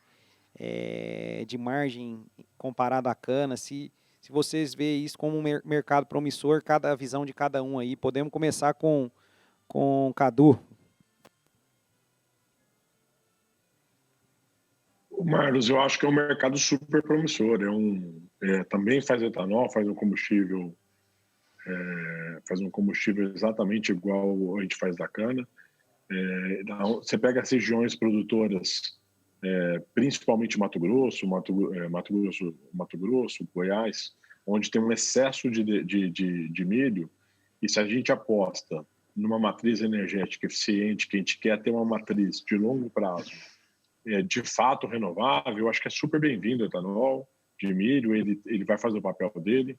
Speaker 2: margem comparado à cana? Se vocês veem isso como um mercado promissor, a visão de cada um aí. Podemos começar com o Cadu.
Speaker 3: Marlos, eu acho que é um mercado super promissor. Também faz etanol, faz um combustível exatamente igual a gente faz da cana. Você pega as regiões produtoras, principalmente Mato Grosso, Goiás, onde tem um excesso de milho, e se a gente aposta numa matriz energética eficiente, que a gente quer ter uma matriz de longo prazo, de fato renovável, eu acho que é super bem-vindo o etanol de milho, ele vai fazer o papel dele.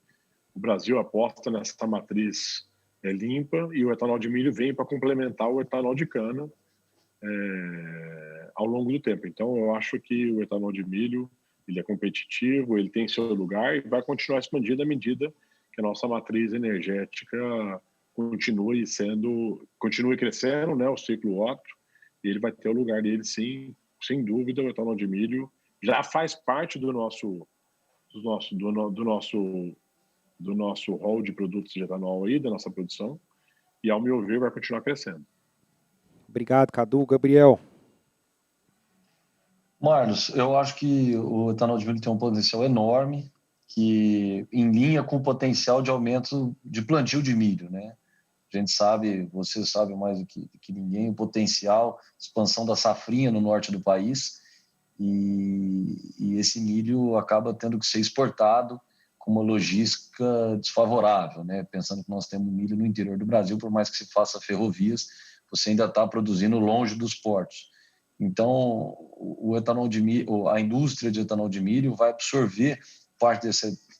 Speaker 3: O Brasil aposta nessa matriz limpa, e o etanol de milho vem para complementar o etanol de cana ao longo do tempo. Então, eu acho que o etanol de milho ele é competitivo, ele tem seu lugar e vai continuar expandindo à medida que a nossa matriz energética continue crescendo, né, o ciclo Otto, e ele vai ter o lugar dele, sim, sem dúvida. O etanol de milho já faz parte do nosso rol de produtos de etanol aí, da nossa produção, e, ao meu ver, vai continuar crescendo.
Speaker 2: Obrigado, Cadu. Gabriel.
Speaker 4: Marlos, eu acho que o etanol de milho tem um potencial enorme, que em linha com o potencial de aumento de plantio de milho, né? A gente sabe, você sabe mais do que ninguém, o potencial de expansão da safrinha no norte do país, e esse milho acaba tendo que ser exportado com uma logística desfavorável, né? Pensando que nós temos milho no interior do Brasil, por mais que se faça ferrovias, você ainda está produzindo longe dos portos. Então, o etanol de milho, a indústria de etanol de milho vai absorver parte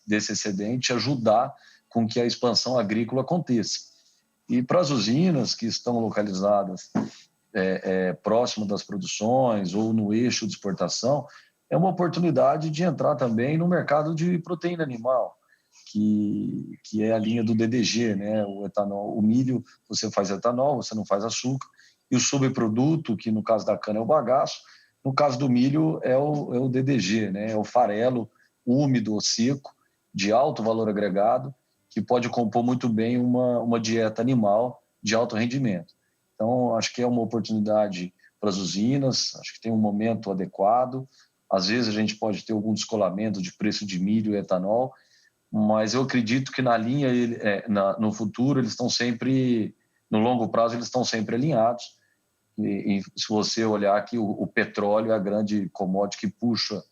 Speaker 4: desse excedente e ajudar com que a expansão agrícola aconteça. E para as usinas que estão localizadas próximo das produções ou no eixo de exportação, é uma oportunidade de entrar também no mercado de proteína animal, que é a linha do DDG, né? O etanol, o milho, você faz etanol, você não faz açúcar, e o subproduto, que no caso da cana é o bagaço, no caso do milho é o DDG, né? É o farelo úmido ou seco, de alto valor agregado, que pode compor muito bem uma dieta animal de alto rendimento. Então, acho que é uma oportunidade para as usinas, acho que tem um momento adequado. Às vezes a gente pode ter algum descolamento de preço de milho e etanol, mas eu acredito que na linha, no futuro, eles estão sempre, no longo prazo, eles estão sempre alinhados. E se você olhar aqui, o petróleo é a grande commodity que puxa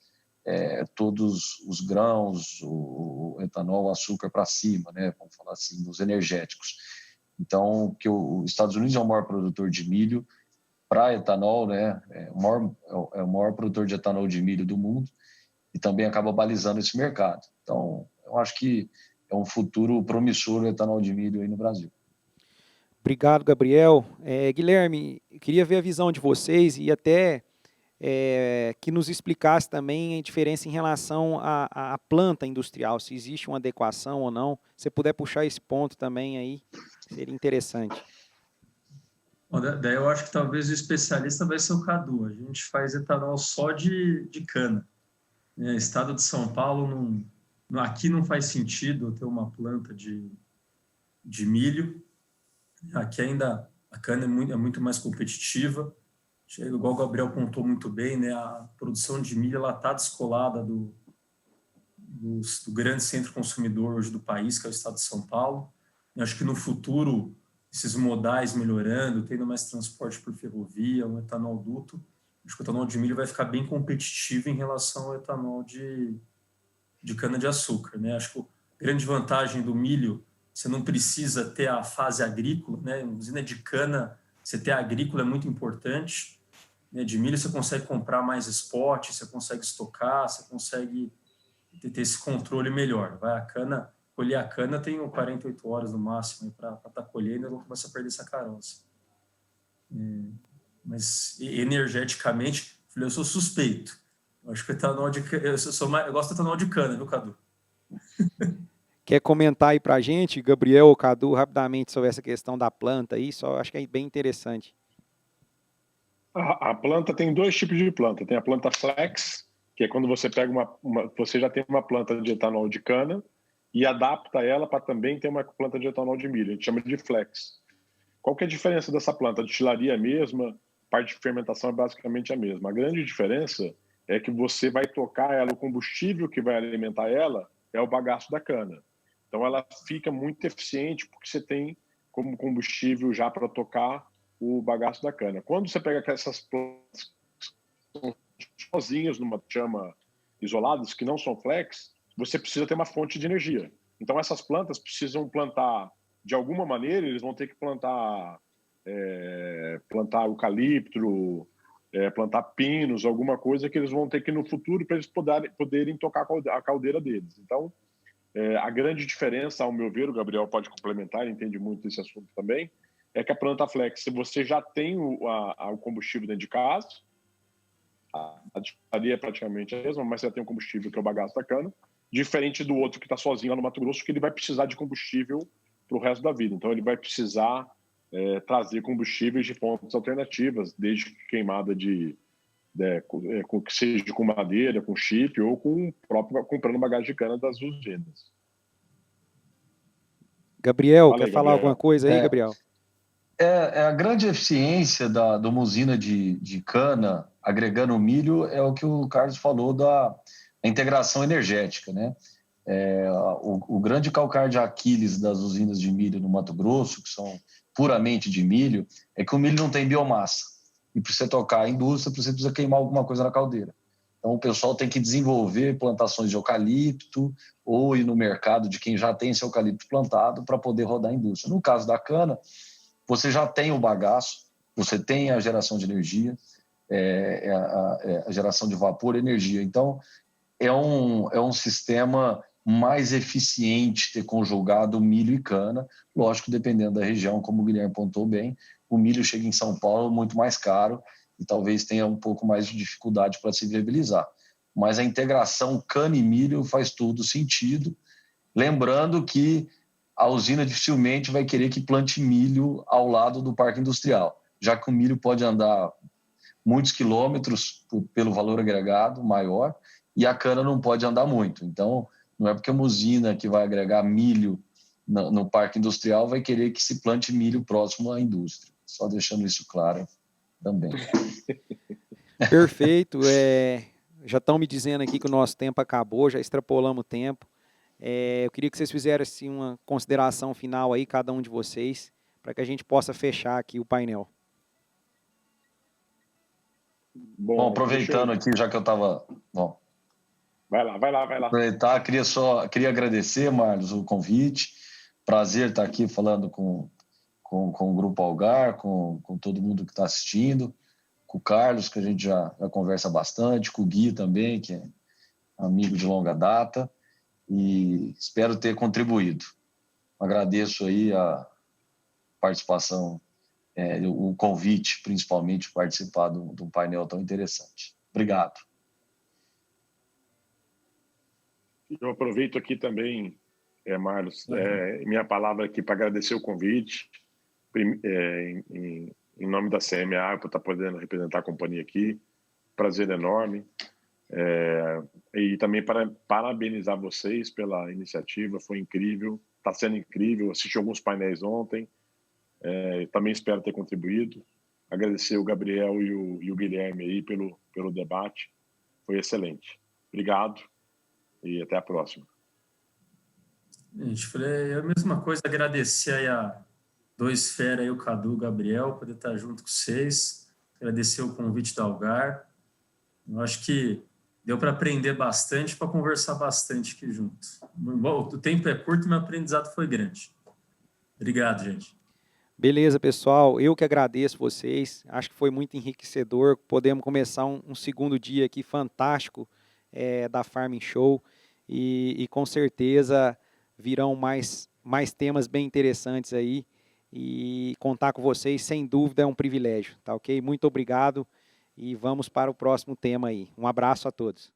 Speaker 4: todos os grãos, o etanol, o açúcar para cima, né? Vamos falar assim, dos energéticos. Então, que os Estados Unidos é o maior produtor de milho, para etanol, né? É o maior produtor de etanol de milho do mundo e também acaba balizando esse mercado. Então, eu acho que é um futuro promissor o etanol de milho aí no Brasil.
Speaker 2: Obrigado, Gabriel. Guilherme, eu queria ver a visão de vocês e até que nos explicasse também a diferença em relação à planta industrial, se existe uma adequação ou não. Se você puder puxar esse ponto também aí, seria interessante.
Speaker 5: Daí eu acho que talvez o especialista vai ser o Cadu. A gente faz etanol só de cana. Estado de São Paulo, aqui não faz sentido ter uma planta de milho. Aqui ainda a cana é muito mais competitiva. Igual o Gabriel contou muito bem, né? A produção de milho está descolada do grande centro consumidor hoje do país, que é o estado de São Paulo. Eu acho que no futuro, esses modais melhorando, tendo mais transporte por ferrovia, um etanol duto, acho que o etanol de milho vai ficar bem competitivo em relação ao etanol de cana-de-açúcar, né? Acho que a grande vantagem do milho, você não precisa ter a fase agrícola, né? Uma usina de cana, você ter a agrícola é muito importante. De milho você consegue comprar mais spot, você consegue estocar, você consegue ter esse controle melhor. Colher a cana tem 48 horas no máximo para estar colhendo, ela começa a perder sacarose. Mas energeticamente, eu sou suspeito. Eu acho que o etanol eu gosto do etanol de cana, viu, Cadu?
Speaker 2: Quer comentar aí para a gente, Gabriel ou Cadu, rapidamente sobre essa questão da planta aí? Só acho que é bem interessante.
Speaker 3: A planta tem dois tipos de planta. Tem a planta flex, que é quando você pega você já tem uma planta de etanol de cana e adapta ela para também ter uma planta de etanol de milho. A gente chama de flex. Qual que é a diferença dessa planta? A destilaria é a mesma, a parte de fermentação é basicamente a mesma. A grande diferença é que você vai tocar ela, o combustível que vai alimentar ela é o bagaço da cana. Então ela fica muito eficiente porque você tem como combustível já para tocar o bagaço da cana. Quando você pega essas plantas sozinhas numa chama isoladas, que não são flex, você precisa ter uma fonte de energia. Então essas plantas precisam plantar, de alguma maneira, eles vão ter que plantar eucalipto, plantar pinos, alguma coisa que eles vão ter que no futuro para eles poderem tocar a caldeira deles. Então, a grande diferença, ao meu ver, o Gabriel pode complementar, ele entende muito desse assunto também, é que a planta flex, se você já tem o combustível dentro de casa, a destilaria é praticamente a mesma, mas você já tem o combustível que é o bagaço da cana, diferente do outro que está sozinho lá no Mato Grosso, que ele vai precisar de combustível para o resto da vida. Então, ele vai precisar trazer combustíveis de fontes alternativas, desde queimada que seja com madeira, com chip ou comprando bagagem de cana das usinas.
Speaker 2: Gabriel, quer falar alguma coisa aí, Gabriel?
Speaker 4: A grande eficiência de uma usina de cana agregando milho é o que o Carlos falou da integração energética, né? O grande calcanhar de Aquiles das usinas de milho no Mato Grosso, que são puramente de milho, é que o milho não tem biomassa. E para você tocar a indústria, você precisa queimar alguma coisa na caldeira. Então, o pessoal tem que desenvolver plantações de eucalipto ou ir no mercado de quem já tem esse eucalipto plantado para poder rodar a indústria. No caso da cana, você já tem o bagaço, você tem a geração de energia, a geração de vapor e energia. Então, é um sistema mais eficiente ter conjugado milho e cana. Lógico, dependendo da região, como o Guilherme apontou bem, o milho chega em São Paulo muito mais caro e talvez tenha um pouco mais de dificuldade para se viabilizar. Mas a integração cana e milho faz todo sentido. Lembrando que a usina dificilmente vai querer que plante milho ao lado do parque industrial, já que o milho pode andar muitos quilômetros pelo valor agregado maior e a cana não pode andar muito. Então, não é porque uma usina que vai agregar milho no parque industrial vai querer que se plante milho próximo à indústria. Só deixando isso claro também.
Speaker 2: Perfeito. Já estão me dizendo aqui que o nosso tempo acabou, já extrapolamos o tempo. Eu queria que vocês fizessem uma consideração final aí, cada um de vocês, para que a gente possa fechar aqui o painel.
Speaker 4: Bom, aproveitando aqui, já que eu estava... Bom,
Speaker 3: vai lá.
Speaker 4: Aproveitar, queria agradecer, Marlos, o convite. Prazer estar aqui falando com o Grupo Algar, com todo mundo que está assistindo. com o Carlos, que a gente já conversa bastante, com o Gui também, que é amigo de longa data, e espero ter contribuído. Agradeço aí a participação, o convite, principalmente, de participar de um painel tão interessante. Obrigado.
Speaker 3: Eu aproveito aqui também, Marlos, minha palavra aqui para agradecer o convite, em nome da CMA, por estar podendo representar a companhia aqui. Prazer enorme. E também para parabenizar vocês pela iniciativa, foi incrível, está sendo incrível. Assisti alguns painéis ontem, também espero ter contribuído. Agradecer o Gabriel e o Guilherme aí pelo debate, foi excelente. Obrigado e até a próxima.
Speaker 5: Gente, falei a mesma coisa, agradecer aí a dois fera aí, o Cadu e o Gabriel, poder estar junto com vocês, agradecer o convite da Algar. Eu acho que deu para aprender bastante, para conversar bastante aqui junto. Bom, o tempo é curto e meu aprendizado foi grande. Obrigado, gente.
Speaker 2: Beleza, pessoal. Eu que agradeço vocês. Acho que foi muito enriquecedor. Podemos começar um segundo dia aqui fantástico da Farming Show. E com certeza virão mais temas bem interessantes aí. E contar com vocês, sem dúvida, é um privilégio. Tá ok? Muito obrigado. E vamos para o próximo tema aí. Um abraço a todos.